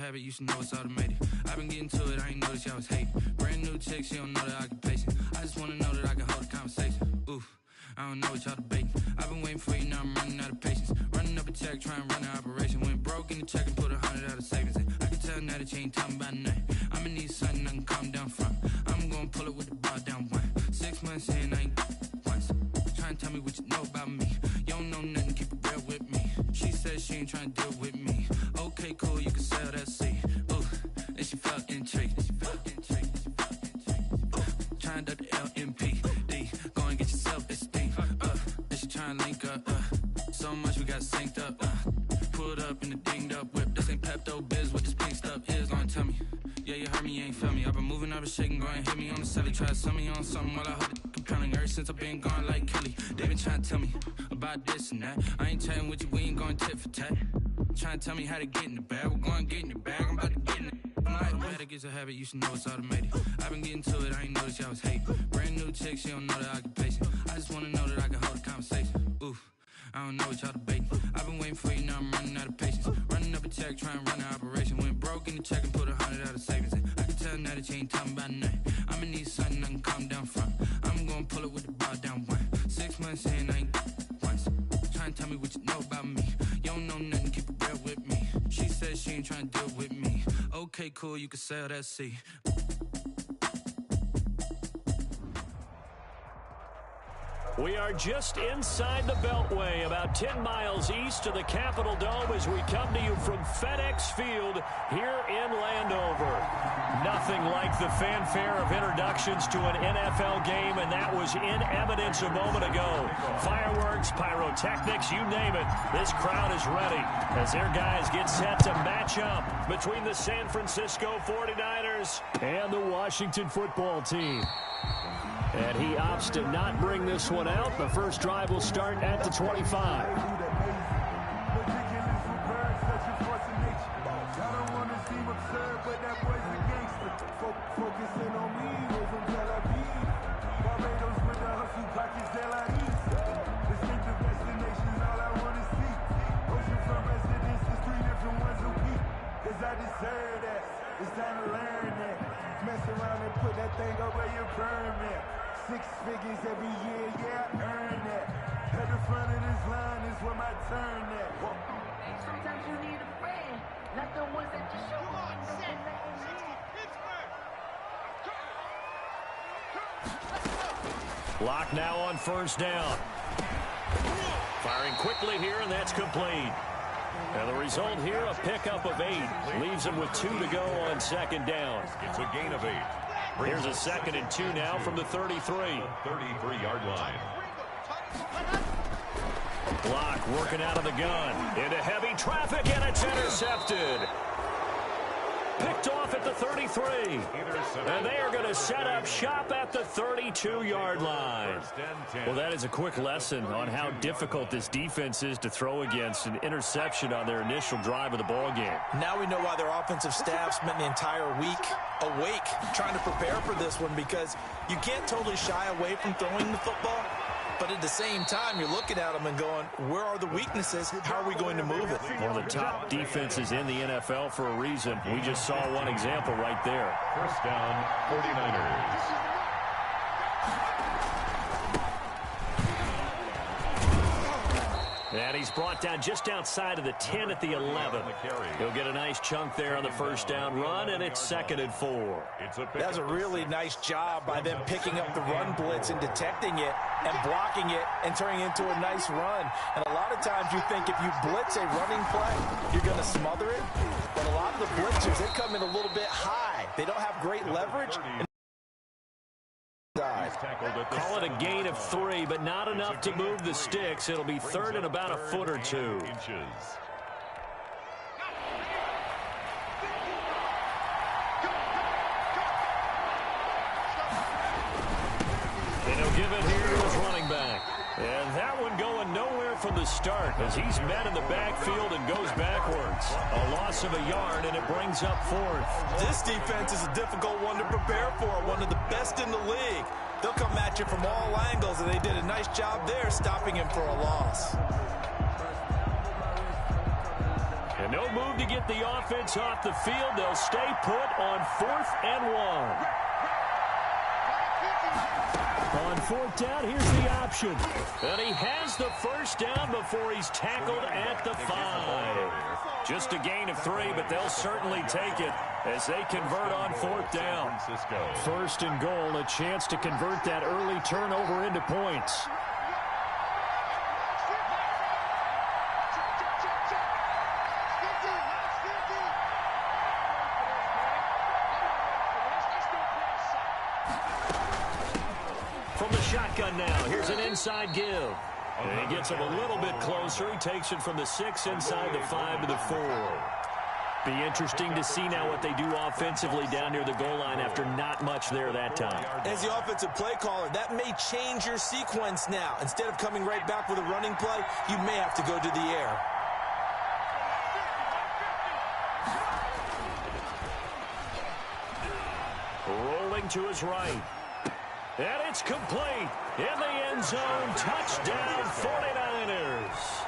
habit, you should know it's automated. I've been getting to it, I ain't noticed y'all was hating. Brand new chick, she don't know the occupation. I just wanna know that I can hold a conversation. Oof, I don't know what y'all debating. I've been waiting for you, now I'm running out of patience. Running up a check, trying to run an operation. Went broke in the check and put 100 out of savings in. I can tell now that you ain't talking about nothing. I'ma need something I can calm down from. I'm gonna pull it with the bar down one. 6 months in, I ain't once. Trying to tell me what you know about me. You don't know nothing, keep it real with me. She said she ain't trying to deal with me. Okay, cool, you can sell that seed. Ooh, and she felt intrigued. Trying to the LMPD. Go and get your self-esteem. And she trying to link up. So much we got synced up. Pulled up in the dinged up whip. This ain't Pepto-Biz, what this pink stuff is. Gonna tell me. Yeah, you heard me, you ain't feel me. I've been moving, I've been shaking, go and hit me on the celly. Try to sell me on something while I hold it compelling. Ever since I've been gone like Kelly, they been trying to tell me about this and that. I ain't chatting with you, we ain't going tit for tat. Trying to tell me how to get in the bag. We're going to get in the bag, I'm about to get in it. I'm like, better get a habit, you should know it's automated. I've been getting to it, I ain't noticed y'all was hating. Brand new chick, she don't know the occupation. I just wanna know that I can hold a conversation. Oof, I don't know what y'all debating. I've been waiting for you, now I'm running out of patience. Running up a check, trying to run an operation. Went broke in the check and put 100 out of savings in. I can tell now that you ain't talking about nothing. I'ma need something I can calm down from. I'm gonna pull it with the bar down one. 6 months in, I ain't once. Trying to tell me what you know about me. You don't know nothing, keep it real with me. She said she ain't trying to deal with me. Okay, cool, you can sell that seed. We are just inside the Beltway, about 10 miles east of the Capitol Dome as we come to you from FedEx Field here in Landover. Nothing like the fanfare of introductions to an NFL game, and that was in evidence a moment ago. Fireworks, pyrotechnics, you name it. This crowd is ready as their guys get set to match up between the San Francisco 49ers and the Washington football team. And he opts to not bring this one out. The first drive will start at the 25. It's time to learn that. Mess around and put that thing up where you burn it. 6 figures every year, yeah, I earn that. At the front of this line is where my turn at. Sometimes you need a friend, not the ones that you show up. Lock now on first down. Firing quickly here, and that's complete. And the result here, a pickup of 8. Leaves him with 2 to go on second down. It's a gain of 8. Here's a 2nd and 2 now from the 33. 33-yard line. Block working out of the gun. Into heavy traffic, and it's intercepted. Picked off at the 33. And they are going to set up shop at the 32-yard line. Well, that is a quick lesson on how difficult this defense is to throw against. An interception on their initial drive of the ball game. Now we know why their offensive staff spent the entire week awake trying to prepare for this one, because you can't totally shy away from throwing the football. But at the same time, you're looking at them and going, where are the weaknesses? How are we going to move it? One of the top defenses in the NFL for a reason. We just saw one example right there. First down, 49ers. And he's brought down just outside of the 10 at the 11. He'll get a nice chunk there on the first down run, and it's 2nd and 4. That's a really nice job by them picking up the run blitz and detecting it and blocking it and turning it into a nice run. And a lot of times you think if you blitz a running play, you're going to smother it. But a lot of the blitzers, they come in a little bit high. They don't have great leverage. Call it a gain of 3, but not enough to move the sticks. It'll be 3rd and about a foot or 2. And he'll give it here to his running back. And that one going nowhere from the start as he's met in the backfield and goes backwards. A loss of a yard, and it brings up 4th. This defense is a difficult one to prepare for, one of the best in the league. They'll come at you from all angles, and they did a nice job there stopping him for a loss. And no move to get the offense off the field. They'll stay put on 4th and 1. On 4th down, here's the option. And he has the first down before he's tackled at the 5. Just a gain of 3, but they'll certainly take it as they convert on 4th down. 1st and goal, a chance to convert that early turnover into points. From the shotgun now, here's an inside give. And he gets him a little bit closer. He takes it from the 6 inside the 5 to the 4. Be interesting to see now what they do offensively down near the goal line after not much there that time. As the offensive play caller, that may change your sequence now. Instead of coming right back with a running play, you may have to go to the air. Rolling to his right. And it's complete. In the end zone, touchdown 49ers.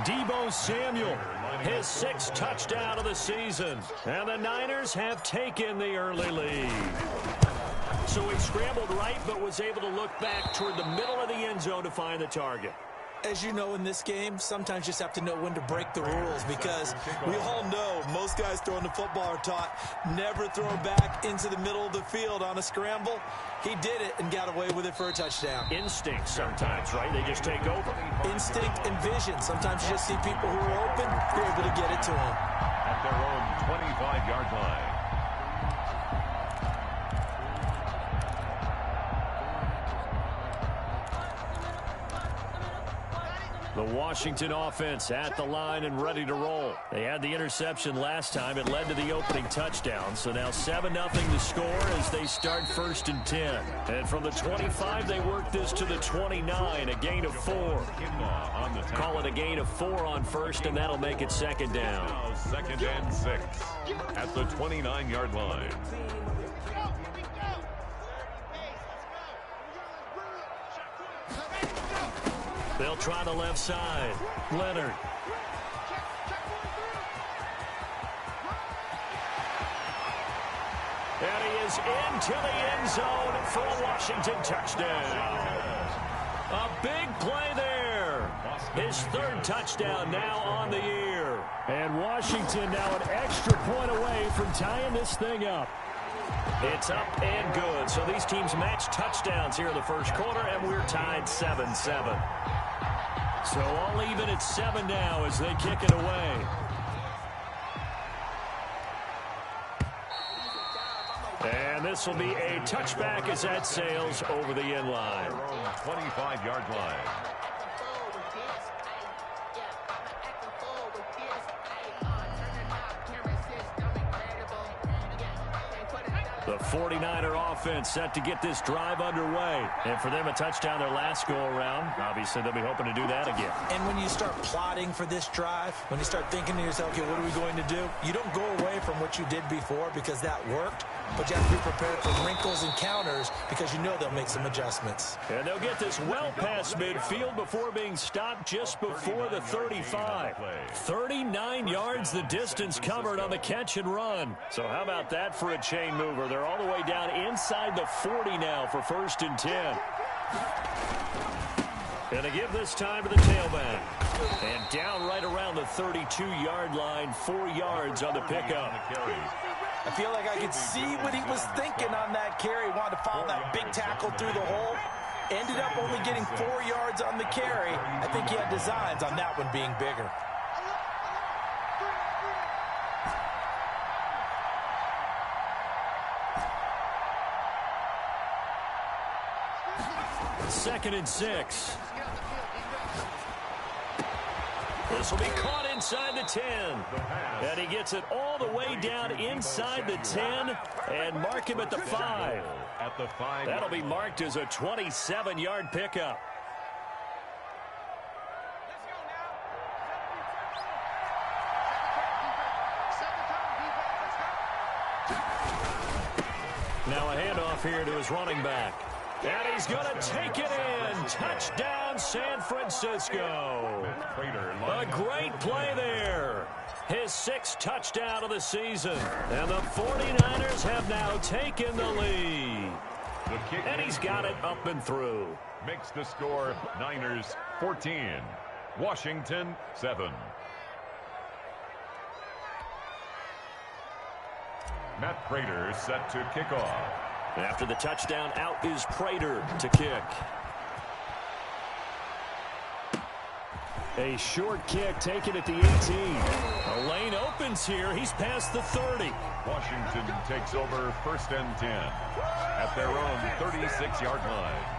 Deebo Samuel, his 6th touchdown of the season. And the Niners have taken the early lead. So he scrambled right, but was able to look back toward the middle of the end zone to find the target. As you know, in this game, sometimes you just have to know when to break the rules, because we all know most guys throwing the football are taught never throw back into the middle of the field on a scramble. He did it and got away with it for a touchdown. Instinct sometimes, right? They just take over. Instinct and vision. Sometimes you just see people who are open, you're able to get it to them. At their own 25-yard line. The Washington offense at the line and ready to roll. They had the interception last time. It led to the opening touchdown. So now 7-0 to score as they start 1st and 10. And from the 25, they work this to the 29, a gain of 4. Call it a gain of 4 on 1st, and that'll make it 2nd down. Now 2nd and 6 at the 29-yard line. They'll try the left side. Leonard. And he is into the end zone for a Washington touchdown. A big play there. His 3rd touchdown now on the year. And Washington now an extra point away from tying this thing up. It's up and good. So these teams match touchdowns here in the 1st quarter, and we're tied 7-7. So all even at 7 now as they kick it away. And this will be a touchback as that sails over the end line. 25-yard line. The 49er offense set to get this drive underway. And for them, a touchdown their last go-around. Obviously, they'll be hoping to do that again. And when you start plotting for this drive, when you start thinking to yourself, okay, what are we going to do? You don't go away from what you did before because that worked. But you have to be prepared for wrinkles and counters because you know they'll make some adjustments. And they'll get this well past midfield before being stopped just before the 35. 39 yards the distance covered on the catch and run. So how about that for a chain mover? They're all the way down inside the 40 now for 1st and 10. And they give this time to the tailback. And down right around the 32-yard line, 4 yards on the pickup. I feel like I could see what he was thinking on that carry. Wanted to follow that big tackle through the hole. Ended up only getting 4 yards on the carry. I think he had designs on that one being bigger. Second and 6. This will be caught inside the 10. And he gets it all the way down inside the 10 and mark him at the 5. That'll be marked as a 27-yard pickup. Now a handoff here to his running back. And he's going to take it in. Touchdown. on San Francisco. A great play there. His 6th touchdown of the season. And the 49ers have now taken the lead. And he's got it up and through. Makes the score Niners 14, Washington 7. Matt Prater set to kick off. After the touchdown, out is Prater to kick. A short kick taken at the 18. A lane opens here. He's past the 30. Washington takes over 1st and 10 at their own 36-yard line.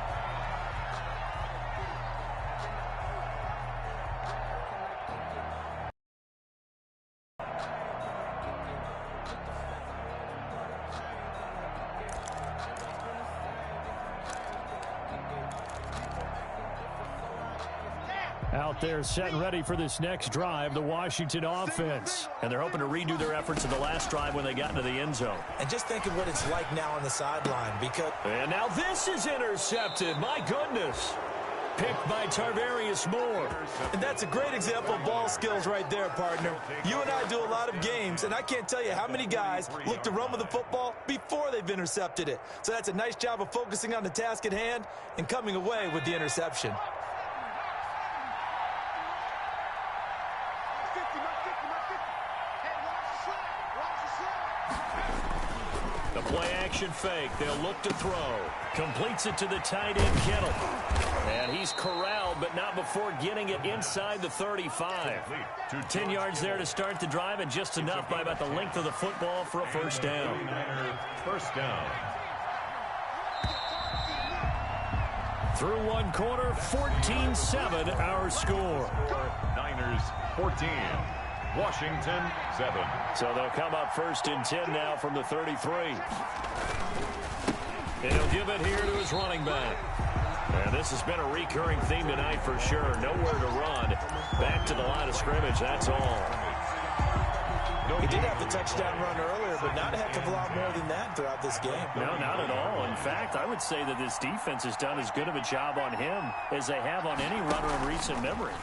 Out there set and ready for this next drive, the Washington offense. And they're hoping to redo their efforts in the last drive when they got into the end zone. And just think of what it's like now on the sideline because... And now this is intercepted. My goodness. Picked by Tarvarius Moore. And that's a great example of ball skills right there, partner. You and I do a lot of games, and I can't tell you how many guys look to run with the football before they've intercepted it. So that's a nice job of focusing on the task at hand and coming away with the interception. The play action fake. They'll look to throw. Completes it to the tight end, Kittle. And he's corralled, but not before getting it inside the 35. 10 yards there to start the drive, and just enough by about the length of the football for a first down. First down. Through one quarter, 14-7 our score. Niners 14. Washington 7. So they'll come up 1st and 10 now from the 33. And he'll give it here to his running back. And this has been a recurring theme tonight for sure. Nowhere to run. Back to the line of scrimmage, that's all. He did have the touchdown run earlier, but not a heck of a lot more than that throughout this game. No, not at all. In fact, I would say that this defense has done as good of a job on him as they have on any runner in recent memory.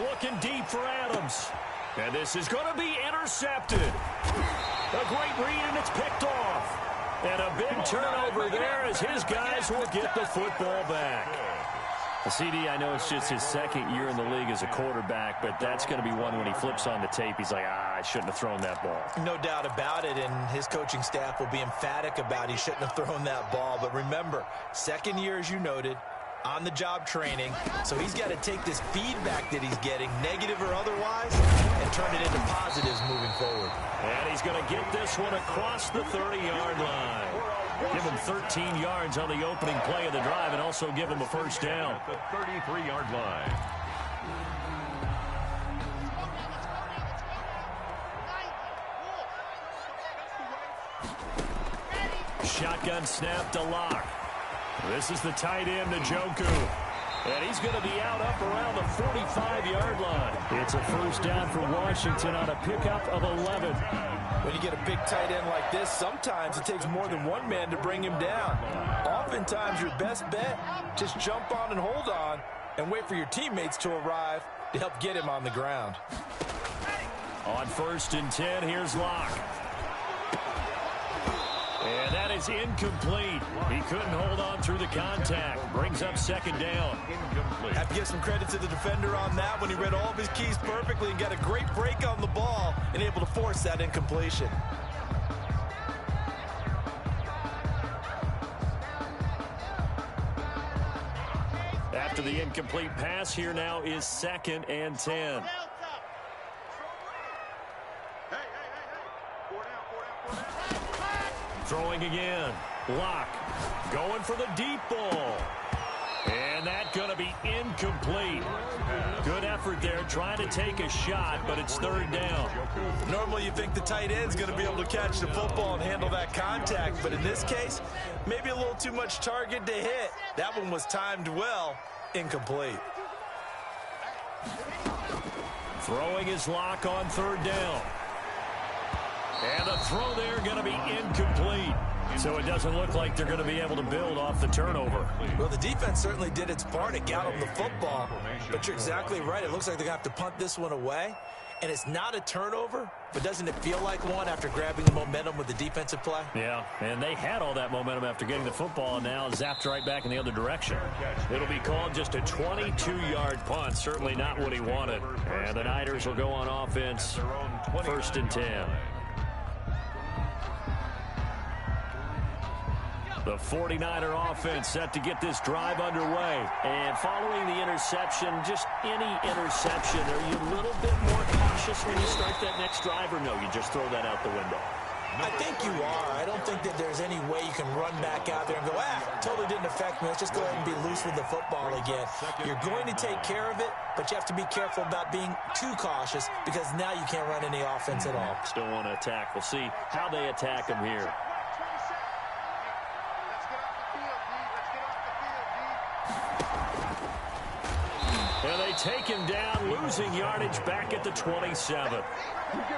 Looking deep for Adams. And this is going to be intercepted. A great read, and it's picked off. And a big turnover there as his guys will get the football back. CD, I know it's just his 2nd year in the league as a quarterback, but that's going to be one when he flips on the tape. He's like, I shouldn't have thrown that ball. No doubt about it, and his coaching staff will be emphatic about he shouldn't have thrown that ball. But remember, 2nd year, as you noted, on-the-job training, so he's got to take this feedback that he's getting, negative or otherwise, and turn it into positives moving forward. And he's going to get this one across the 30-yard line. Give him 13 yards on the opening play of the drive and also give him a first down. At the 33-yard line. Shotgun snap to Locke. This is the tight end, Njoku. And he's going to be out up around the 45-yard line. It's a first down for Washington on a pickup of 11. When you get a big tight end like this, sometimes it takes more than one man to bring him down. Oftentimes, your best bet, just jump on and hold on and wait for your teammates to arrive to help get him on the ground. On 1st and 10, here's Locke. And that is incomplete. He couldn't hold on through the contact. Brings up 2nd down. Incomplete. Have to give some credit to the defender on that when he read all of his keys perfectly and got a great break on the ball and able to force that incompletion. After the incomplete pass, here now is 2nd and 10. Throwing again. Locke going for the deep ball. And that's going to be incomplete. Good effort there trying to take a shot, but it's 3rd down. Normally you think the tight end's going to be able to catch the football and handle that contact, but in this case, maybe a little too much target to hit. That one was timed well. Incomplete. Throwing his Locke on 3rd down. And the throw there going to be incomplete. So it doesn't look like they're going to be able to build off the turnover. Well, the defense certainly did its part to get them the football. But you're exactly right. It looks like they're going to have to punt this one away. And it's not a turnover, but doesn't it feel like one after grabbing the momentum with the defensive play? Yeah, and they had all that momentum after getting the football, and now zapped right back in the other direction. It'll be called just a 22-yard punt, certainly not what he wanted. And the Niners will go on offense, 1st and 10. The 49er offense set to get this drive underway. And following the interception, just any interception, are you a little bit more cautious when you start that next drive, or no, you just throw that out the window? I think you are. I don't think that there's any way you can run back out there and go, totally didn't affect me. Let's just go ahead and be loose with the football again. You're going to take care of it, but you have to be careful about being too cautious because now you can't run any offense at all. Still want to attack. We'll see how they attack him here. And they take him down, losing yardage back at the 27.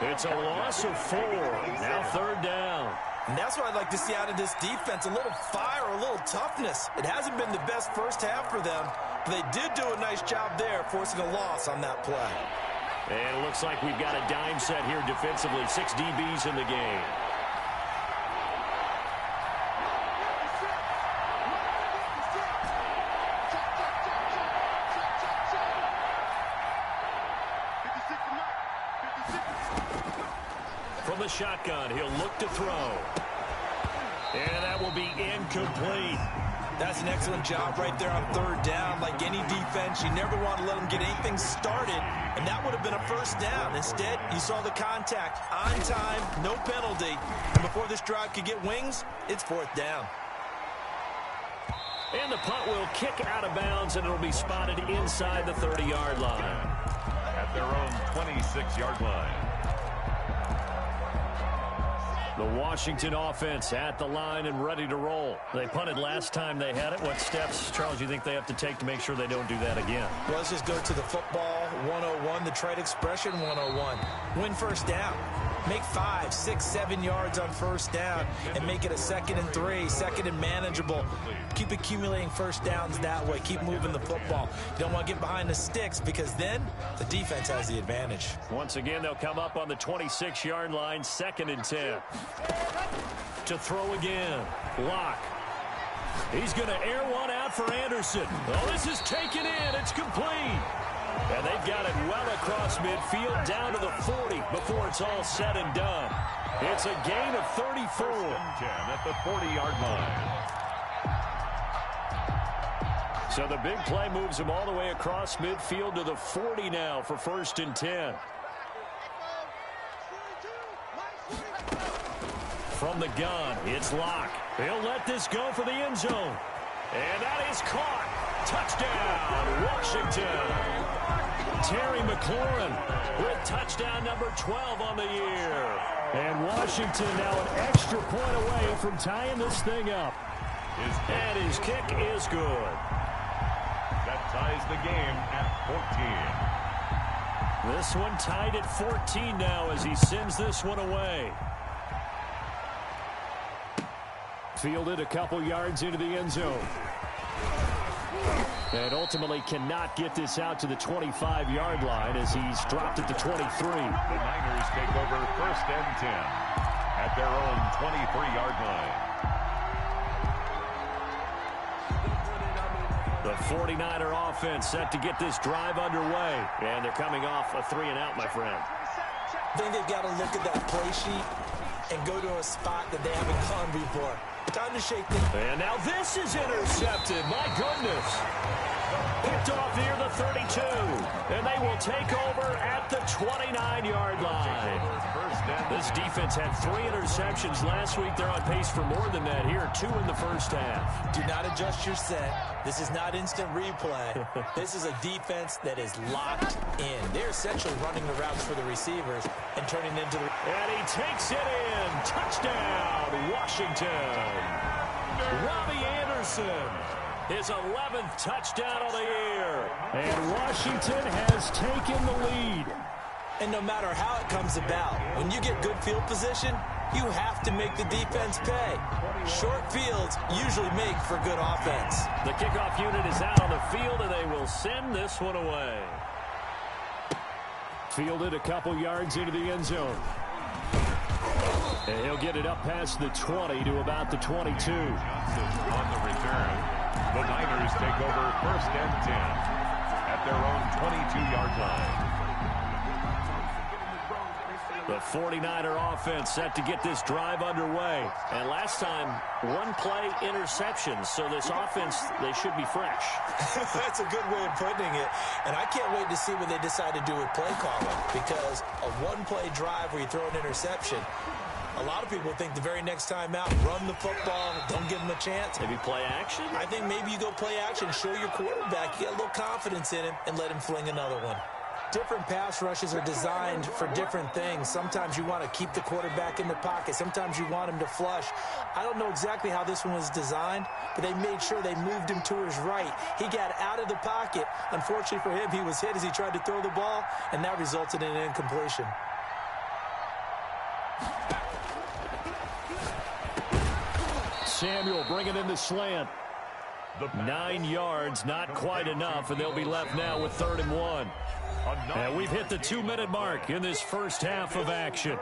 It's a loss of 4. Now 3rd down. And that's what I'd like to see out of this defense, a little fire, a little toughness. It hasn't been the best first half for them, but they did do a nice job there, forcing a loss on that play. And it looks like we've got a dime set here defensively. 6 DBs in the game. From the shotgun, he'll look to throw. And that will be incomplete. That's an excellent job right there on 3rd down. Like any defense, you never want to let them get anything started, and that would have been a 1st down. Instead, you saw the contact on time, no penalty. And before this drive could get wings, it's 4th down. And the punt will kick out of bounds, and it'll be spotted inside the 30-yard line. At their own 26-yard line. The Washington offense at the line and ready to roll. They punted last time they had it. What steps, Charles, you think they have to take to make sure they don't do that again? Well, let's just go to the football 101, the trade expression 101. Win 1st down. Make 5, 6, 7 yards on 1st down and make it a 2nd and 3, 2nd and manageable. Keep accumulating 1st downs that way. Keep moving the football. You don't want to get behind the sticks because then the defense has the advantage. Once again, they'll come up on the 26-yard line, 2nd and 10. To throw again. Lock. He's going to air one out for Anderson. Oh, this is taken in. It's complete. And they've got it well across midfield down to the 40 before it's all said and done. It's a gain of 34. 1st and 10 at the 40-yard line. So the big play moves him all the way across midfield to the 40 now for 1st and 10. From the gun, it's Locke. He'll let this go for the end zone. And that is caught. Touchdown, Washington. Terry McLaurin with touchdown number 12 on the year. And Washington now an extra point away from tying this thing up. And his kick is good. That ties the game at 14. This one tied at 14 now as he sends this one away. Fielded a couple yards into the end zone. And ultimately cannot get this out to the 25-yard line as he's dropped at the 23. The Niners take over 1st and 10 at their own 23-yard line. The 49er offense set to get this drive underway. And they're coming off a 3-and-out, my friend. I think they've got to look at that play sheet and go to a spot that they haven't gone before. Time to shake things. And now this is intercepted. My goodness. Picked off near the 32. And they will take over at the 29-yard line. This defense had 3 interceptions last week. They're on pace for more than that here. 2 in the first half. Do not adjust your set. This is not instant replay. This is a defense that is locked in. They're essentially running the routes for the receivers and turning them into the... And he takes it in. Touchdown, Washington. Robbie Anderson. His 11th touchdown of the year. And Washington has taken the lead. And no matter how it comes about, when you get good field position, you have to make the defense pay. Short fields usually make for good offense. The kickoff unit is out on the field, and they will send this one away. Fielded a couple yards into the end zone. And he'll get it up past the 20 to about the 22. On the return, the Niners take over 1st and 10 at their own 22-yard line. The 49er offense set to get this drive underway. And last time, one-play interception. So this offense, they should be fresh. That's a good way of putting it. And I can't wait to see what they decide to do with play calling. Because a one-play drive where you throw an interception, a lot of people think the very next time out, run the football, don't give them a chance. Maybe play action? I think maybe you go play action, show your quarterback, you get a little confidence in him, and let him fling another one. Different pass rushes are designed for different things. Sometimes you want to keep the quarterback in the pocket. Sometimes you want him to flush. I don't know exactly how this one was designed, but they made sure they moved him to his right. He got out of the pocket. Unfortunately for him, he was hit as he tried to throw the ball, and that resulted in an incompletion. Samuel bringing in the slant. 9 yards, not quite enough, and they'll be left now with 3rd and 1. And we've hit the 2-minute mark in this first half of action.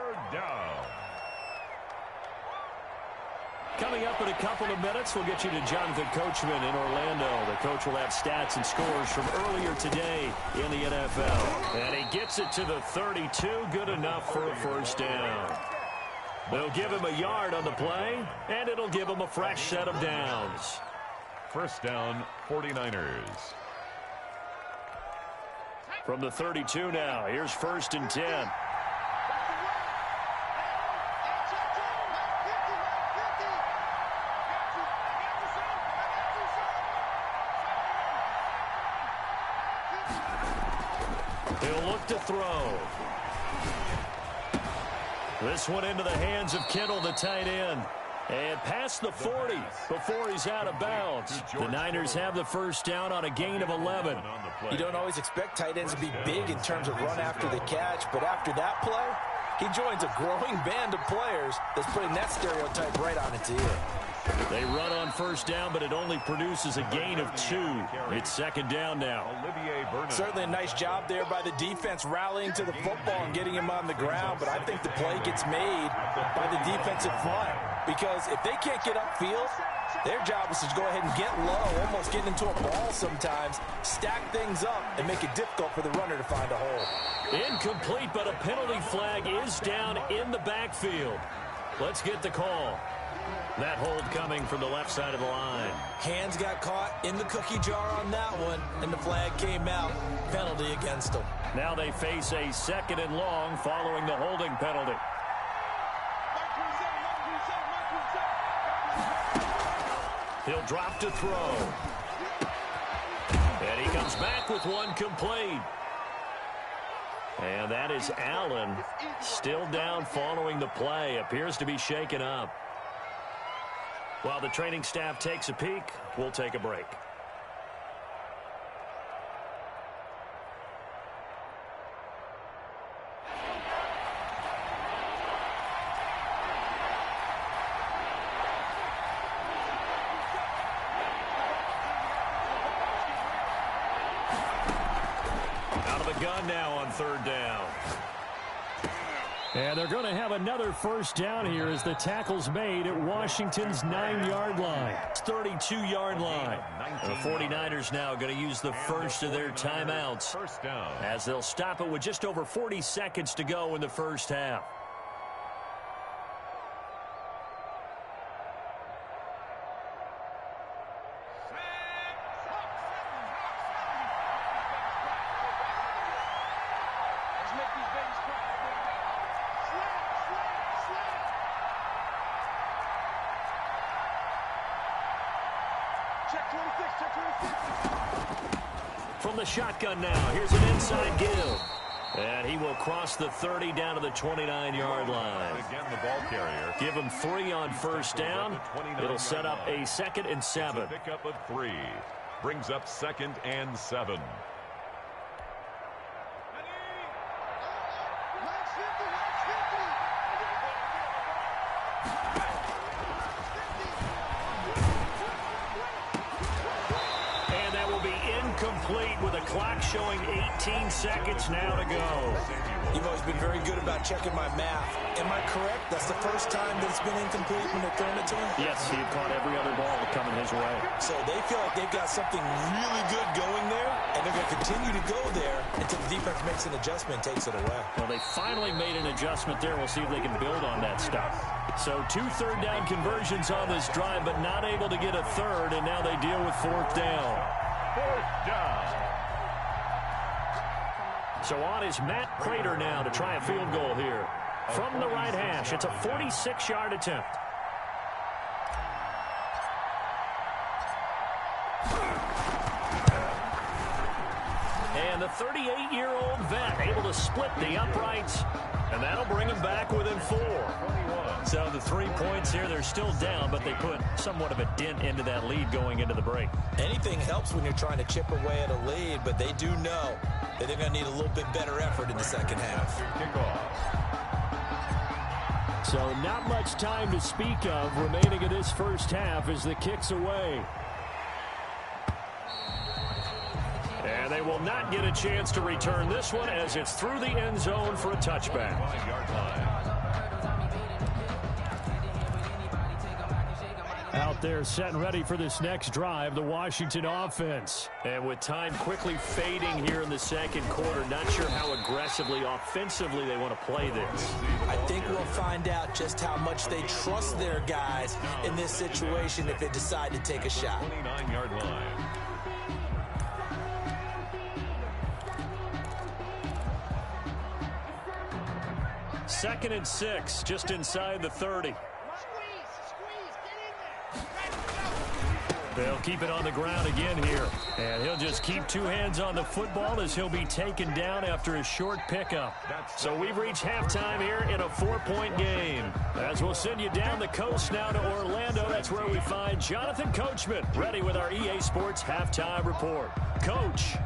Coming up in a couple of minutes, we'll get you to Jonathan Coachman in Orlando. The coach will have stats and scores from earlier today in the NFL. And he gets it to the 32, good enough for a 1st down. They'll give him a yard on the play, and it'll give him a fresh set of downs. 1st down, 49ers. From the 32 now, here's 1st and 10. He'll look to throw. This one into the hands of Kittle, the tight end. And past the 40 before he's out of bounds. The Niners have the 1st down on a gain of 11. You don't always expect tight ends to be big in terms of run after the catch, but after that play, he joins a growing band of players that's putting that stereotype right on its ear. They run on 1st down, but it only produces a gain of 2. It's 2nd down now. Certainly a nice job there by the defense rallying to the football and getting him on the ground, but I think the play gets made by the defensive front because if they can't get upfield, their job is to go ahead and get low, almost getting into a ball sometimes, stack things up, and make it difficult for the runner to find a hole. Incomplete, but a penalty flag is down in the backfield. Let's get the call. That hold coming from the left side of the line. Hands got caught in the cookie jar on that one, and the flag came out. Penalty against them. Now they face a 2nd and long following the holding penalty. He'll drop to throw. And he comes back with one complete. And that is Allen, still down following the play. Appears to be shaken up. While the training staff takes a peek, we'll take a break. Out of the gun now on 3rd down. And they're going to have another 1st down here as the tackle's made at Washington's 9-yard line. 32-yard line. The 49ers now going to use the first of their timeouts as they'll stop it with just over 40 seconds to go in the first half. From the shotgun now, here's an inside give. And he will cross the 30 down to the 29-yard line. Again, the ball carrier. Give him 3 on 1st down. It'll set up a 2nd and 7. Pick up of 3. Brings up 2nd and 7. incomplete with a clock showing 18 seconds now to go. You've always been very good about checking my math. Am I correct? That's the first time that it's been incomplete when they're throwing it to him? Yes, he had caught every other ball coming his way. So they feel like they've got something really good going there, and they're going to continue to go there until the defense makes an adjustment and takes it away. Well, they finally made an adjustment there. We'll see if they can build on that stuff. So 2 third-down conversions on this drive, but not able to get a third, and now they deal with 4th down. 4th down. So on is Matt Prater now to try a field goal here. From the right hash, it's a 46-yard attempt. And the 38-year-old vet able to split the uprights, and that'll bring him back within 4. So the 3 points here, they're still down, but they put somewhat of a dent into that lead going into the break. Anything helps when you're trying to chip away at a lead, but they do know that they're going to need a little bit better effort in the second half. So not much time to speak of remaining in this first half as the kick's away. And they will not get a chance to return this one as it's through the end zone for a touchback. Out there set and ready for this next drive, the Washington offense. And with time quickly fading here in the second quarter, not sure how aggressively, offensively they want to play this. I think we'll find out just how much they trust their guys in this situation if they decide to take a shot. 29-yard line. Second and 6, just inside the 30. They'll keep it on the ground again here. And he'll just keep 2 hands on the football as he'll be taken down after a short pickup. So we've reached halftime here in a 4-point game. As we'll send you down the coast now to Orlando, that's where we find Jonathan Coachman ready with our EA Sports Halftime Report. Coach.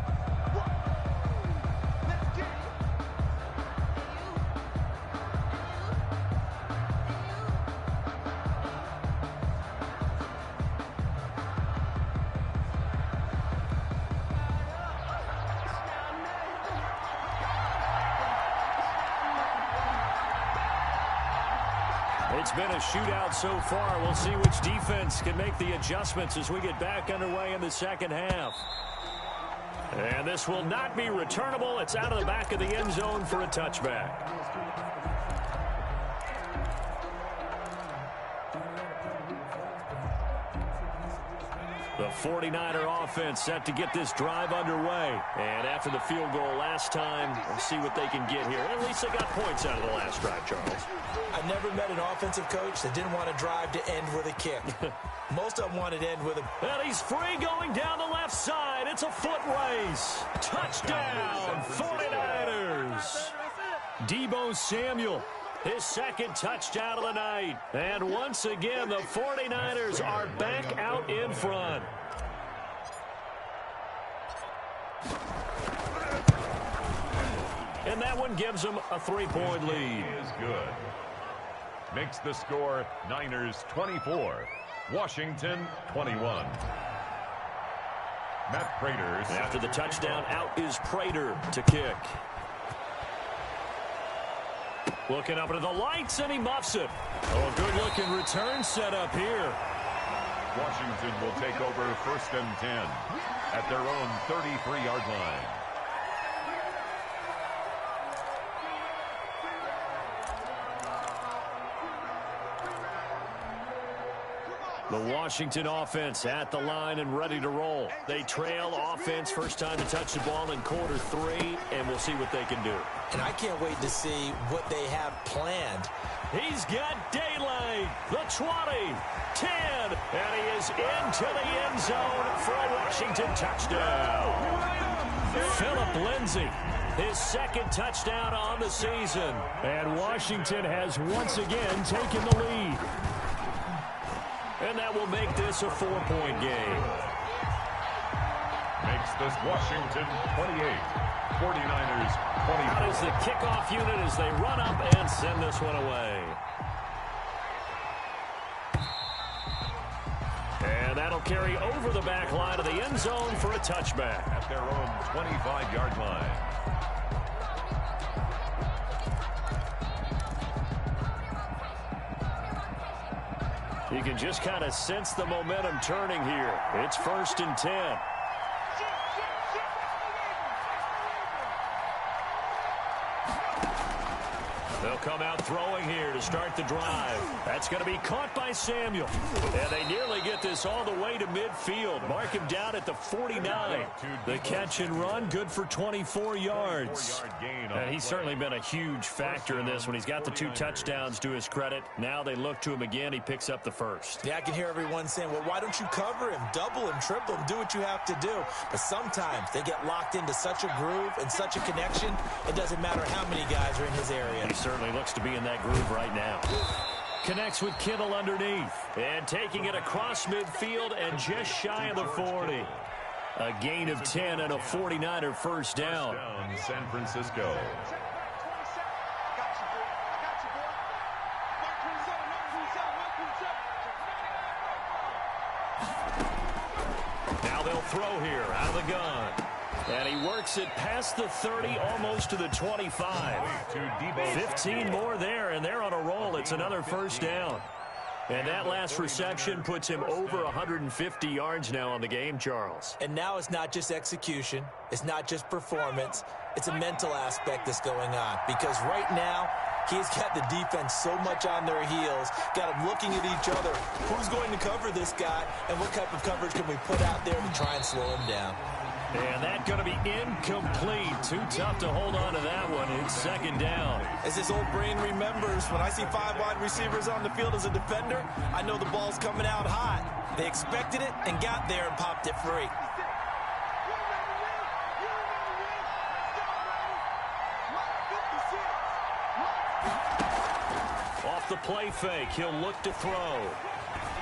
It's been a shootout so far. We'll see which defense can make the adjustments as we get back underway in the second half. And this will not be returnable. It's out of the back of the end zone for a touchback. The 49er offense set to get this drive underway. And after the field goal last time, we'll see what they can get here. At least they got points out of the last drive, Charles. I've never met an offensive coach that didn't want a drive to end with a kick. Most of them wanted to end with a... And he's free going down the left side. It's a foot race. Touchdown, 49ers. Deebo Samuel, his second touchdown of the night. And once again, the 49ers are back out in front. And that one gives them a 3-point lead. He is good. Makes the score Niners 24, Washington 21. Matt Prater. After the touchdown, out is Prater to kick. Looking up into the lights, and he muffs it. Oh, good-looking return set up here. Washington will take over 1st and 10 at their own 33-yard line. The Washington offense at the line and ready to roll. They trail offense, first time to touch the ball in quarter 3, and we'll see what they can do. And I can't wait to see what they have planned. He's got daylight. The 20, 10, and he is into the end zone for a Washington touchdown. Phillip Lindsay, his second touchdown on the season. And Washington has once again taken the lead. And that will make this a 4-point game. Makes this Washington 28, 49ers 20. Out is the kickoff unit as they run up and send this one away. And that'll They'll carry over the back line of the end zone for a touchback. At their own 25-yard line. You can just kind of sense the momentum turning here. It's 1st and 10. They'll come out throwing here to start the drive. That's going to be caught by Samuel. And they nearly get this all the way to midfield. Mark him down at the 49. The catch and run, good for 24 yards. And he's certainly been a huge factor in this when he's got the 2 touchdowns to his credit. Now they look to him again. He picks up the first. Yeah, I can hear everyone saying, well, why don't you cover him? Double him, triple him, do what you have to do. But sometimes they get locked into such a groove and such a connection, it doesn't matter how many guys are in his area. He certainly looks to be in that groove right now. Connects with Kittle underneath. And taking it across midfield and just shy of the 40. A gain of 10 and a 49er first down. San Francisco. Now they'll throw here out of the gun. And he works it past the 30, almost to the 25. 15 more there, and they're on a roll. It's another first down. And that last reception puts him over 150 yards now on the game, Charles. And now it's not just execution. It's not just performance. It's a mental aspect that's going on. Because right now, he's got the defense so much on their heels, got them looking at each other. Who's going to cover this guy, and what type of coverage can we put out there to try and slow him down? And that's going to be incomplete. Too tough to hold on to that one. It's second down. As this old brain remembers, when I see 5 wide receivers on the field as a defender, I know the ball's coming out hot. They expected it and got there and popped it free. Off the play fake, he'll look to throw.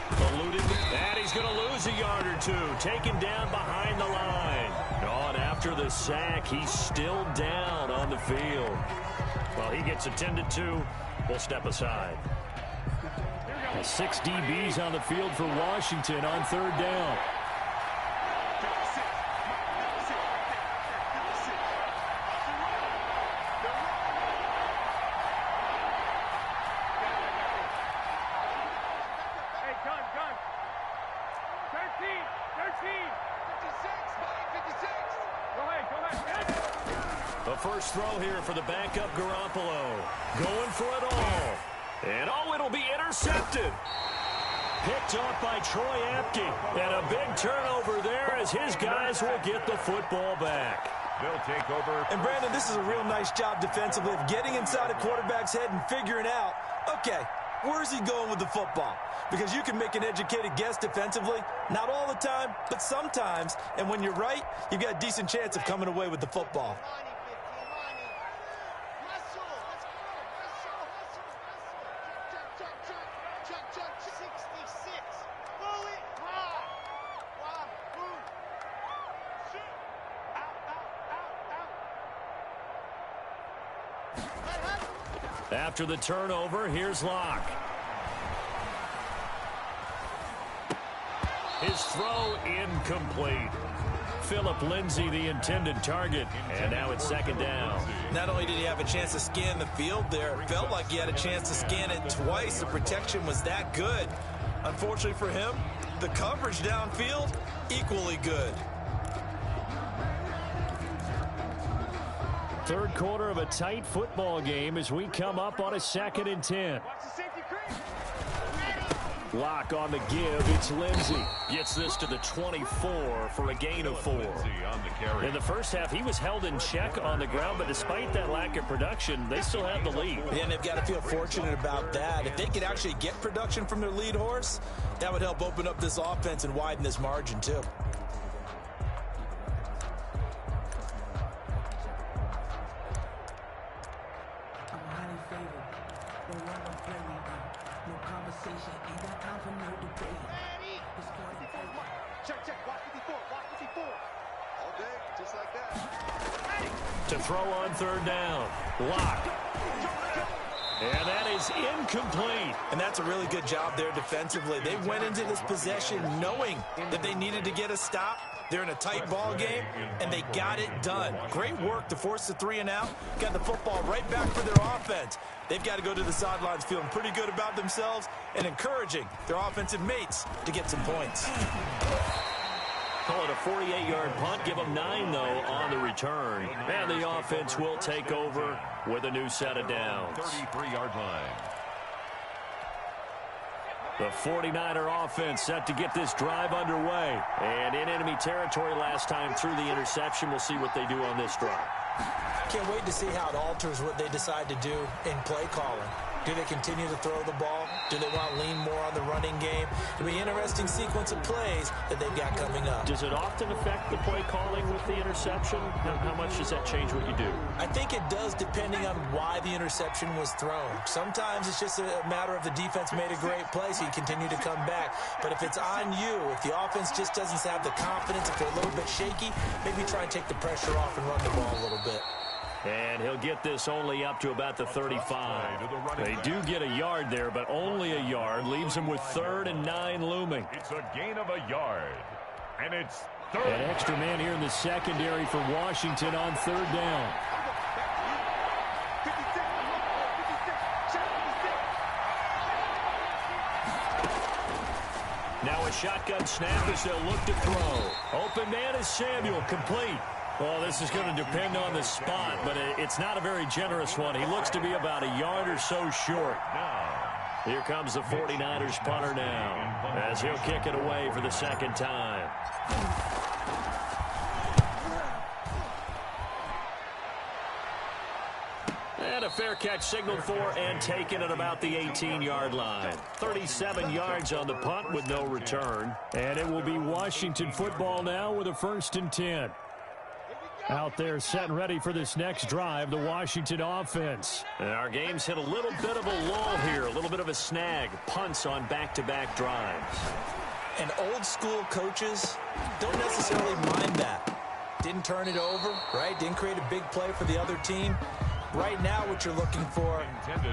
Eluded, and he's going to lose a yard or 2. Taken down behind the line. Oh, and after the sack, he's still down on the field. Well, he gets attended to. We'll step aside. 6 DBs on the field for Washington on 3rd down. First throw here for the backup Garoppolo. Going for it all. And oh, it'll be intercepted. Picked off by Troy Apke. And a big turnover there as his guys will get the football back. They'll take over. And Brandon, this is a real nice job defensively of getting inside a quarterback's head and figuring out, okay, where's he going with the football? Because you can make an educated guess defensively. Not all the time, but sometimes. And when you're right, you've got a decent chance of coming away with the football. After the turnover, here's Locke. His throw incomplete. Phillip Lindsay, the intended target, and now it's second down. Not only did he have a chance to scan the field there, it felt like he had a chance to scan it twice. The protection was that good. Unfortunately for him, the coverage downfield, equally good. Third quarter of a tight football game as we come up on a 2nd and 10. Lock on the give. It's Lindsay. Gets this to the 24 for a gain of 4. In the first half, he was held in check on the ground, but despite that lack of production, they still have the lead. Yeah, and they've got to feel fortunate about that. If they could actually get production from their lead horse, that would help open up this offense and widen this margin, too. To throw on 3rd down. Lock. And that is incomplete. And that's a really good job there defensively. They went into this possession knowing that they needed to get a stop. They're in a tight ball game, and they got it done. Great work to force the 3 and out. Got the football right back for their offense. They've got to go to the sidelines feeling pretty good about themselves and encouraging their offensive mates to get some points. Call it a 48-yard punt. Give them 9, though, on the return. And the offense will take over with a new set of downs. 33-yard line. The 49er offense set to get this drive underway. And in enemy territory last time through the interception. We'll see what they do on this drive. Can't wait to see how it alters what they decide to do in play calling. Do they continue to throw the ball? Do they want to lean more on the running game? It'll be an interesting sequence of plays that they've got coming up. Does it often affect the play calling with the interception? How much does that change what you do? I think it does depending on why the interception was thrown. Sometimes it's just a matter of the defense made a great play, so you continue to come back. But if it's on you, if the offense just doesn't have the confidence, if they're a little bit shaky, maybe try and take the pressure off and run the ball a little bit. And he'll get this only up to about the 35. They do get a yard there, but only a yard. Leaves them with 3rd and 9 looming. It's a gain of a yard. And it's 3rd. An extra man here in the secondary for Washington on 3rd down. Now a shotgun snap as they'll look to throw. Open man is Samuel, complete. Well, this is going to depend on the spot, but it's not a very generous one. He looks to be about a yard or so short. Here comes the 49ers punter now, as he'll kick it away for the 2nd time. And a fair catch signaled for and taken at about the 18-yard line. 37 yards on the punt with no return. And it will be Washington football now with a 1st and 10. Out there set and ready for this next drive, the Washington offense. And our game's hit a little bit of a lull here, a little bit of a snag. Punts on back-to-back drives. And old-school coaches don't necessarily mind that. Didn't turn it over, right? Didn't create a big play for the other team. Right now what you're looking for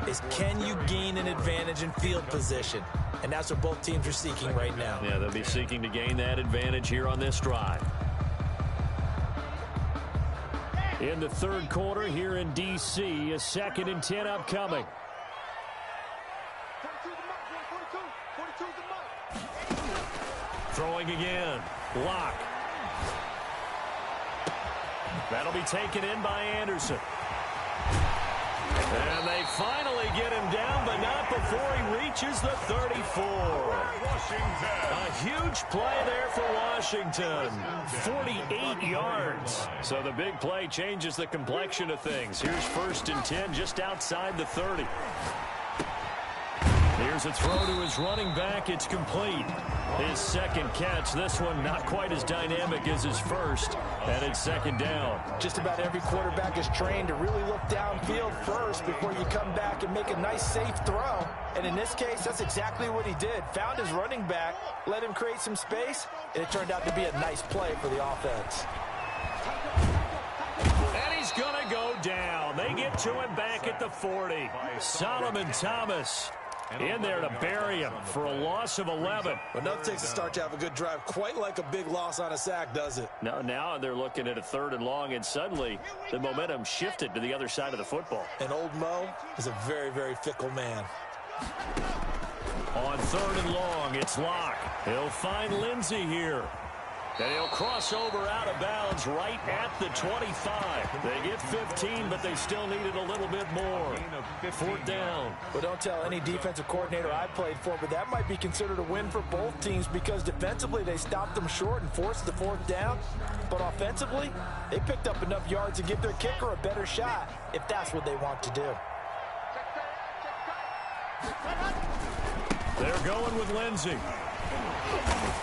is can you gain an advantage in field position? And that's what both teams are seeking right now. Yeah, they'll be seeking to gain that advantage here on this drive. In the 3rd quarter here in D.C., a 2nd and 10 upcoming. Throwing again. Lock. That'll be taken in by Anderson. And they finally get him down, but not before he reaches the 34. A huge play there for Washington. 48 yards. So the big play changes the complexion of things. Here's 1st and 10 just outside the 30. Here's a throw to his running back. It's complete. His 2nd catch. This one not quite as dynamic as his first. And it's 2nd down. Just about every quarterback is trained to really look downfield first before you come back and make a nice, safe throw. And in this case, that's exactly what he did. Found his running back, let him create some space, and it turned out to be a nice play for the offense. And he's going to go down. They get to him back at the 40. Solomon Thomas in there to bury him for a loss of 11. Well, nothing takes a start to have a good drive quite like a big loss on a sack, does it? Now they're looking at a 3rd and long, and suddenly the momentum shifted to the other side of the football. And old Mo is a very, very fickle man. On 3rd and long, it's Locke. He'll find Lindsey here. And he'll cross over out of bounds right at the 25. They get 15, but they still needed a little bit more. 4th down. Well, don't tell any defensive coordinator I played for, but that might be considered a win for both teams because defensively they stopped them short and forced the 4th down. But offensively, they picked up enough yards to give their kicker a better shot if that's what they want to do. They're going with Lindsey.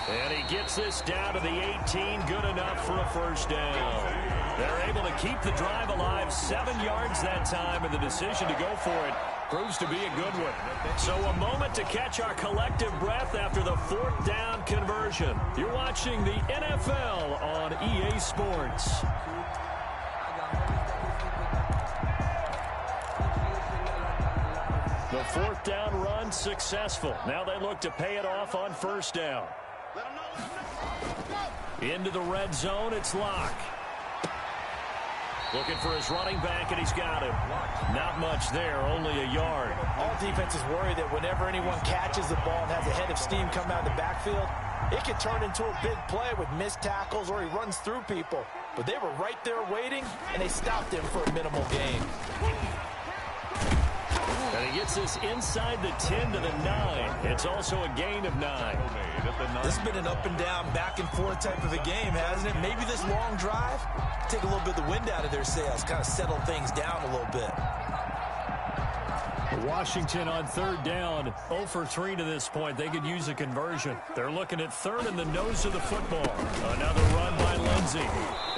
And he gets this down to the 18, good enough for a 1st down. They're able to keep the drive alive, 7 yards that time, and the decision to go for it proves to be a good one. So a moment to catch our collective breath after the 4th down conversion. You're watching the NFL on EA Sports. The fourth down run successful. Now they look to pay it off on first down. Into the red zone, it's Locke. Looking for his running back, and he's got him. Not much there, only a yard. All defenses worry that whenever anyone catches the ball and has a head of steam coming out of the backfield, it can turn into a big play with missed tackles or he runs through people. But they were right there waiting, and they stopped him for a minimal gain. And he gets this inside the 10 to the 9. It's also a gain of 9. This has been an up and down, back and forth type of a game, hasn't it? Maybe this long drive, take a little bit of the wind out of their sails, kind of settle things down a little bit. Washington on third down, 0 for 3 to this point. They could use a conversion. They're looking at third in the nose of the football. Another run by Lindsey.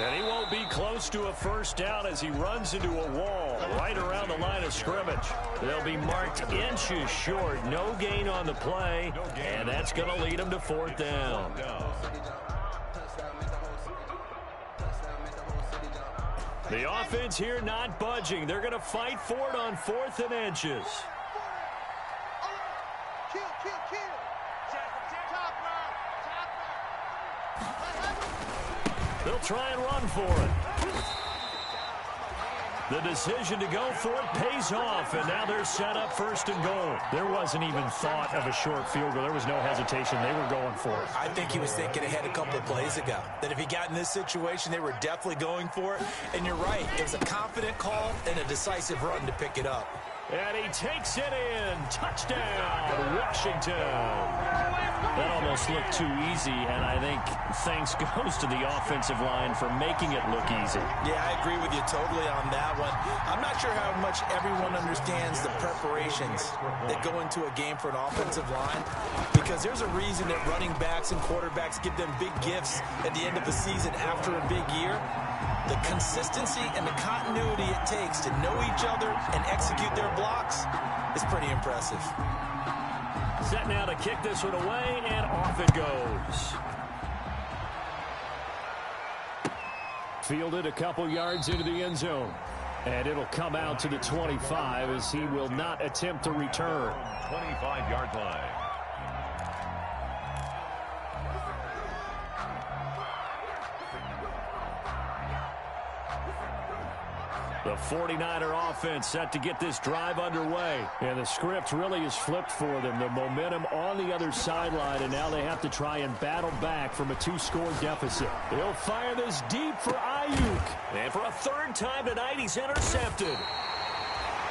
And he won't be close to a first down as he runs into a wall right around the line of scrimmage. They'll be marked inches short. No gain on the play, and that's going to lead them to fourth down. The offense here not budging. They're going to fight for it on 4th and inches. They'll try and run for it. The decision to go for it pays off, and now they're set up 1st and goal. There wasn't even thought of a short field goal. There was no hesitation. They were going for it. I think he was thinking ahead a couple of plays ago, that if he got in this situation, they were definitely going for it. And you're right. It was a confident call and a decisive run to pick it up. And he takes it in. Touchdown, Washington. That almost looked too easy, and I think thanks goes to the offensive line for making it look easy. Yeah, I agree with you totally on that one. I'm not sure how much everyone understands the preparations that go into a game for an offensive line, because there's a reason that running backs and quarterbacks give them big gifts at the end of the season after a big year. The consistency and the continuity it takes to know each other and execute their blocks is pretty impressive. Set now to kick this one away, and off it goes. Fielded a couple yards into the end zone. And it'll come out to the 25 as he will not attempt to return. 25-yard line. The 49er offense set to get this drive underway. And the script really is flipped for them. The momentum on the other sideline, and now they have to try and battle back from a 2-score deficit. They'll fire this deep for Ayuk. And for a 3rd time tonight, he's intercepted.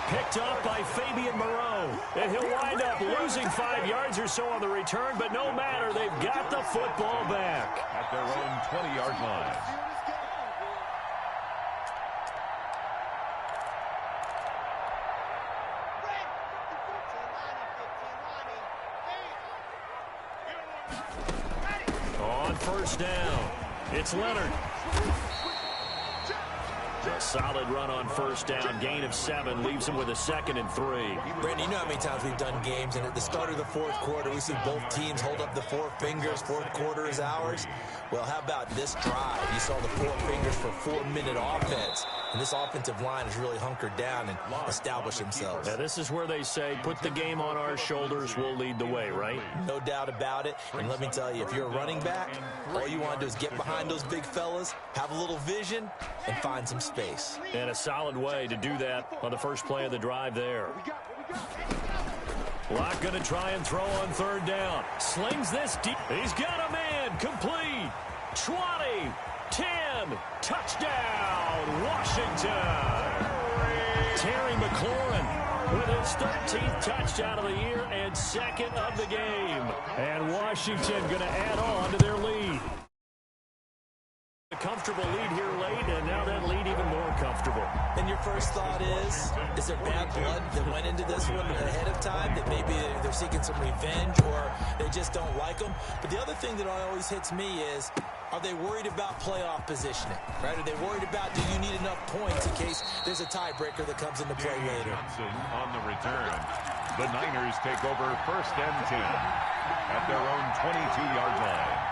Picked up by Fabian Moreau. And he'll wind up losing 5 yards or so on the return, but no matter, they've got the football back. At their own 20-yard line. First down. It's Leonard. A solid run on first down. Gain of 7 leaves him with a 2nd and 3. Brandon, you know how many times we've done games, and at the start of the 4th quarter, we see both teams hold up the 4 fingers. 4th quarter is ours. Well, how about this drive? You saw the 4 fingers for 4-minute offense. And this offensive line has really hunkered down and established themselves. Now, this is where they say, put the game on our shoulders, we'll lead the way, right? No doubt about it. And let me tell you, if you're a running back, all you want to do is get behind those big fellas, have a little vision, and find some space. And a solid way to do that on the first play of the drive there. Locke going to try and throw on 3rd down. Slings this deep. He's got a man. Complete. 20. 10. Touchdown, Washington. Terry McLaurin with his 13th touchdown of the year and 2nd of the game. And Washington going to add on to their lead. A comfortable lead here late, and now that lead even more comfortable. And your first thought is there bad blood that went into this one ahead of time, that maybe they're seeking some revenge or they just don't like them? But the other thing that always hits me is, are they worried about playoff positioning, right? Are they worried about, do you need enough points in case there's a tiebreaker that comes into play later? Johnson on the return. The Niners take over 1st and 10 at their own 22-yard line.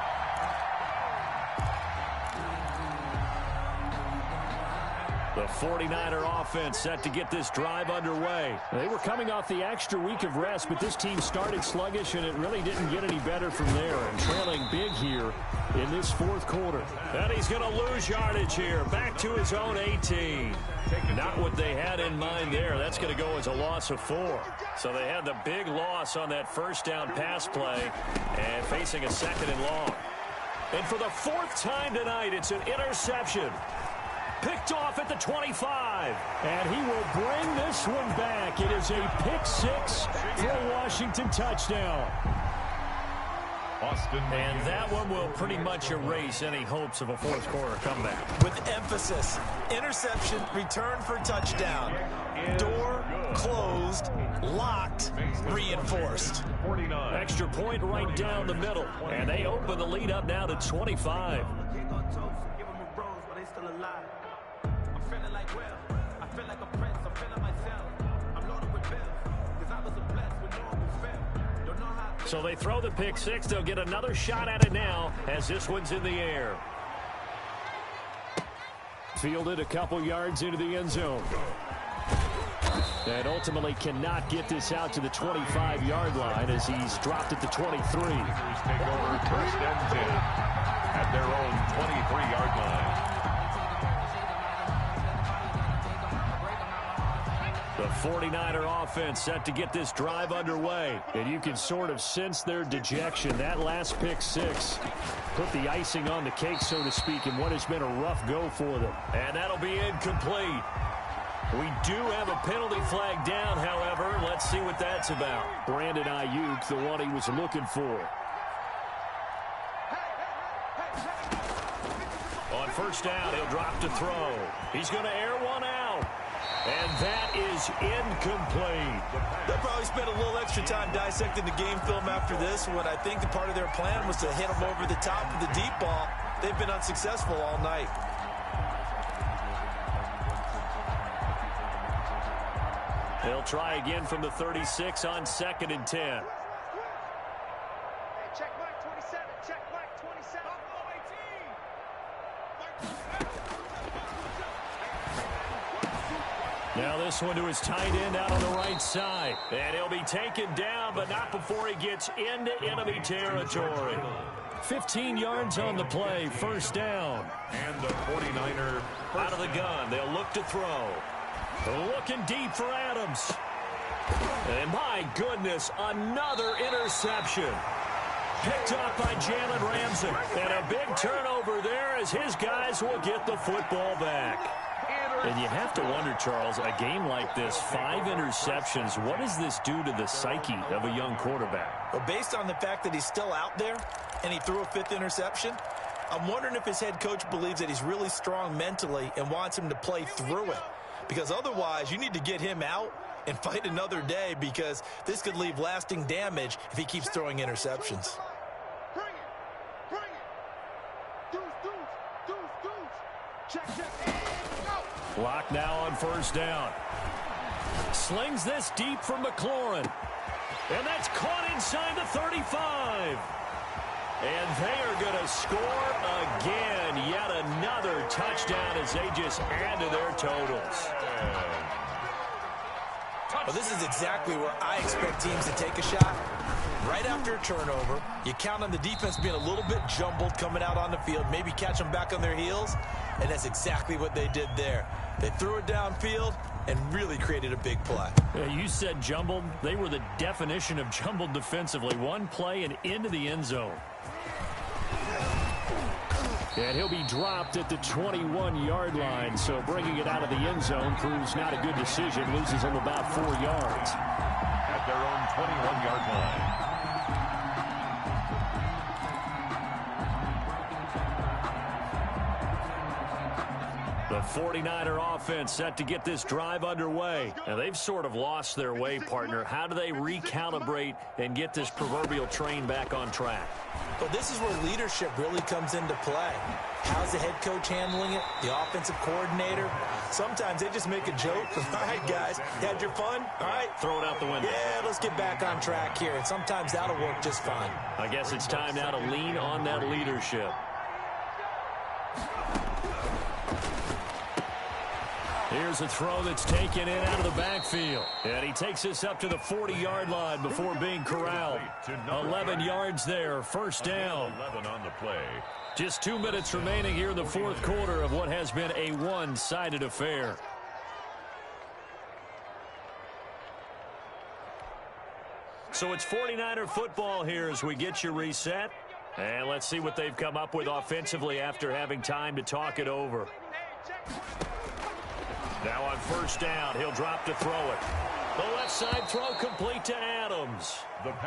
The 49er offense set to get this drive underway. They were coming off the extra week of rest, but this team started sluggish, and it really didn't get any better from there. And trailing big here in this fourth quarter. And he's going to lose yardage here. Back to his own 18. Not what they had in mind there. That's going to go as a loss of 4. So they had the big loss on that first down pass play and facing a 2nd and long. And for the 4th time tonight, it's an interception. Picked off at the 25. And he will bring this one back. It is a pick 6 for a Washington touchdown. And that one will pretty much erase any hopes of a fourth quarter comeback. With emphasis, interception, return for touchdown. Door closed, locked, reinforced. Extra point right down the middle. And they open the lead up now to 25. So they throw the pick 6. They'll get another shot at it now as this one's in the air. Fielded a couple yards into the end zone. And ultimately cannot get this out to the 25-yard line as he's dropped at the 23. Take over 1st and 10 at their own 23-yard line. The 49er offense set to get this drive underway. And you can sort of sense their dejection. That last pick 6 put the icing on the cake, so to speak, in what has been a rough go for them. And that'll be incomplete. We do have a penalty flag down, however. Let's see what that's about. Brandon Ayuk, the one he was looking for. On 1st down, he'll drop to throw. He's going to air one out. And that is incomplete. They'll probably spend a little extra time dissecting the game film after this, when I think the part of their plan was to hit them over the top of the deep ball. They've been unsuccessful all night. They'll try again from the 36 on 2nd and 10. Check mark 27. Check mark 27. Now this one to his tight end out on the right side. And he'll be taken down, but not before he gets into enemy territory. 15 yards on the play, 1st down. And the 49er out of the gun. They'll look to throw. Looking deep for Adams. And my goodness, another interception. Picked off by Jalen Ramsey. And a big turnover there as his guys will get the football back. And you have to wonder, Charles, a game like this, 5 interceptions, what does this do to the psyche of a young quarterback? Well, based on the fact that he's still out there and he threw a 5th interception, I'm wondering if his head coach believes that he's really strong mentally and wants him to play through it. Because otherwise, you need to get him out and fight another day, because this could leave lasting damage if he keeps throwing interceptions. Bring it. Bring it. Deuce. Check. Go. Lock now on 1st down. Slings this deep from McLaurin. And that's caught inside the 35. And they are going to score again. Yet another touchdown as they just add to their totals. Well, this is exactly where I expect teams to take a shot. Right after a turnover, you count on the defense being a little bit jumbled coming out on the field, maybe catch them back on their heels, and that's exactly what they did there. They threw it downfield and really created a big play. Yeah, you said jumbled. They were the definition of jumbled defensively. One play and into the end zone. And he'll be dropped at the 21-yard line, so bringing it out of the end zone proves not a good decision. Loses him about 4 yards. At their own 21-yard line. The 49er offense set to get this drive underway. And they've sort of lost their way, partner. How do they recalibrate and get this proverbial train back on track? Well, this is where leadership really comes into play. How's the head coach handling it? The offensive coordinator? Sometimes they just make a joke. All right, guys, you had your fun? All right. Throw it out the window. Yeah, let's get back on track here. And sometimes that'll work just fine. I guess it's time now to lean on that leadership. Here's a throw that's taken in out of the backfield. And he takes us up to the 40-yard line before being corralled. 11 yards there, first down. 11 on the play. Just 2 minutes remaining here in the fourth quarter of what has been a one-sided affair. So it's 49er football here as we get you reset. And let's see what they've come up with offensively after having time to talk it over. Now on first down, he'll drop to throw it. The left side throw complete to Adams.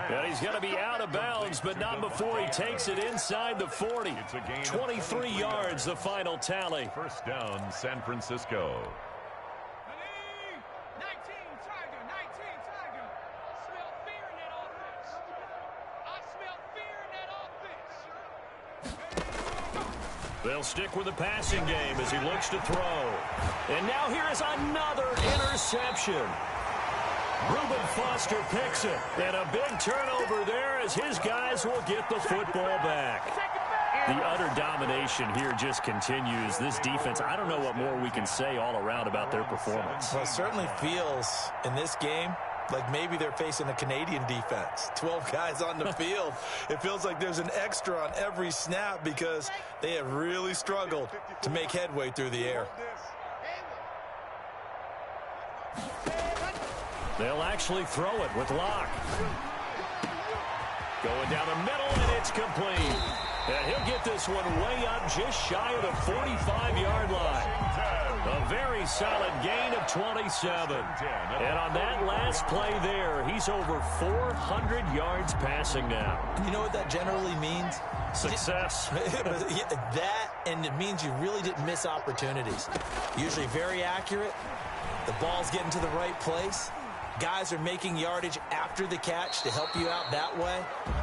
And he's going to be out of bounds, but not before he takes it inside the 40. 23 yards, the final tally. First down, San Francisco. 19 Tiger. I smell fear in that offense. I smell fear in that offense. They'll stick with the passing game as he looks to throw. And now here is another interception. Reuben Foster picks it. And a big turnover there as his guys will get the football back. The utter domination here just continues. This defense, I don't know what more we can say all around about their performance. Well, it certainly feels in this game like maybe they're facing a Canadian defense. 12 guys on the field. It feels like there's an extra on every snap because they have really struggled to make headway through the air. They'll actually throw it with Locke. Going down the middle, and it's complete. And he'll get this one way up just shy of the 45-yard line. A very solid gain of 27. And on that last play there, he's over 400 yards passing now. You know what that generally means? Success. That, and it means you really didn't miss opportunities. Usually very accurate. The ball's getting to the right place. Guys are making yardage after the catch to help you out that way.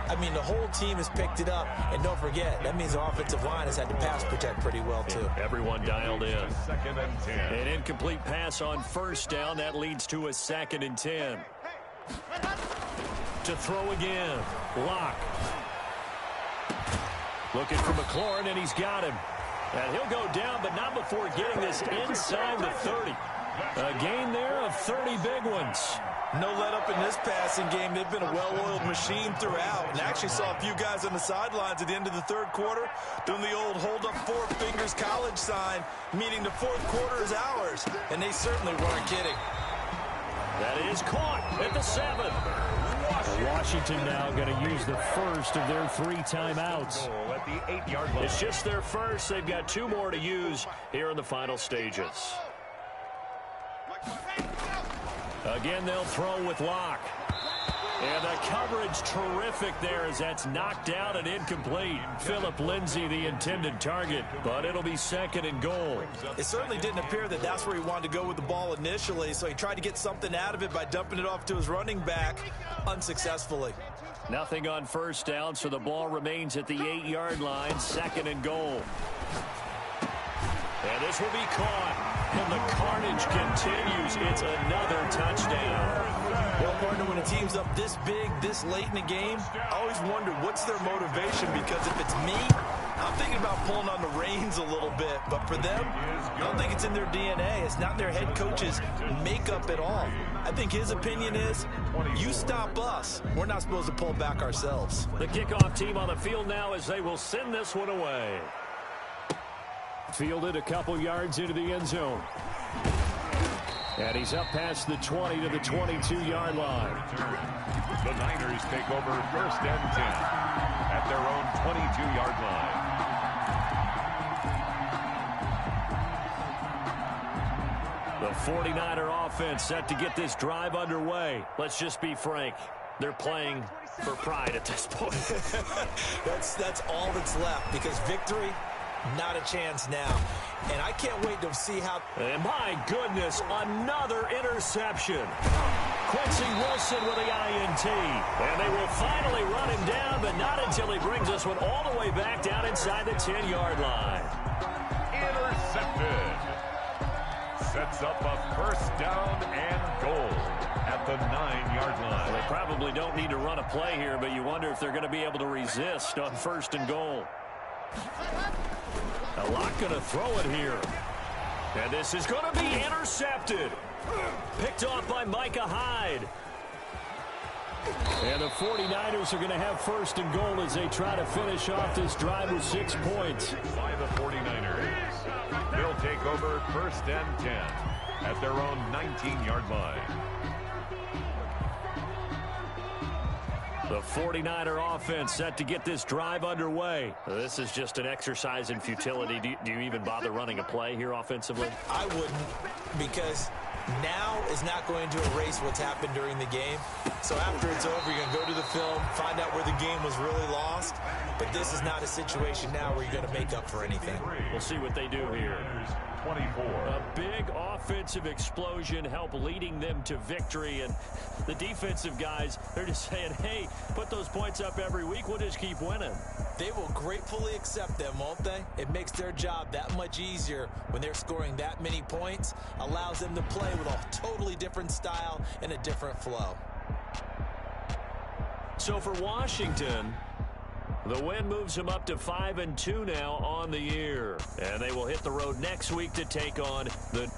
I mean, the whole team has picked it up. And don't forget, that means the offensive line has had to pass protect pretty well, too. Everyone dialed in. Second and 10. An incomplete pass on first down. That leads to a 2nd and 10. To throw again. Locke. Looking for McLaurin, and he's got him. And he'll go down, but not before getting this inside the 30. A gain there of 30 big ones. No let up in this passing game. They've been a well-oiled machine throughout. And actually saw a few guys on the sidelines at the end of the third quarter doing the old hold up 4 fingers college sign, meaning the fourth quarter is ours. And they certainly weren't kidding. That is caught at the 7. Washington now going to use the first of their 3 timeouts. At the 8-yard line. It's just their first. They've got 2 more to use here in the final stages. Again, they'll throw with Locke. And the coverage terrific there as that's knocked out and incomplete. Philip Lindsay, the intended target, but it'll be 2nd and goal. It certainly didn't appear that that's where he wanted to go with the ball initially, so he tried to get something out of it by dumping it off to his running back unsuccessfully. Nothing on first down, so the ball remains at the 8-yard line, 2nd and goal. And this will be caught. And the carnage continues. It's another touchdown. Well, partner, when a team's up this big, this late in the game, I always wonder what's their motivation, because if it's me, I'm thinking about pulling on the reins a little bit. But for them, I don't think it's in their DNA. It's not their head coach's makeup at all. I think his opinion is, you stop us, we're not supposed to pull back ourselves. The kickoff team on the field now as they will send this one away. Fielded a couple yards into the end zone. And he's up past the 20 to the 22-yard line. The Niners take over 1st and 10 at their own 22-yard line. The 49er offense set to get this drive underway. Let's just be frank. They're playing for pride at this point. That's all that's left, because victory, not a chance now. And I can't wait to see how... And my goodness, another interception. Quincy Wilson with the INT. And they will finally run him down, but not until he brings this one all the way back down inside the 10-yard line. Intercepted. Sets up a 1st down and goal at the 9-yard line. Well, they probably don't need to run a play here, but you wonder if they're going to be able to resist on 1st and goal. Locke going to throw it here. And this is going to be intercepted. Picked off by Micah Hyde. And the 49ers are going to have first and goal as they try to finish off this drive with 6 points. By the 49ers. They'll take over first and 10 at their own 19-yard line. The 49er offense set to get this drive underway. This is just an exercise in futility. Do you even bother running a play here offensively? I wouldn't, because now is not going to erase what's happened during the game. So after it's over, you're going to go to the film, find out where the game was really lost. But this is not a situation now where you're going to make up for anything. We'll see what they do here. 24. A big offensive explosion helped leading them to victory. And the defensive guys, they're just saying, hey, put those points up every week. We'll just keep winning. They will gratefully accept them, won't they? It makes their job that much easier when they're scoring that many points. Allows them to play with a totally different style and a different flow. So for Washington, the win moves them up to 5-2 now on the year. And they will hit the road next week to take on the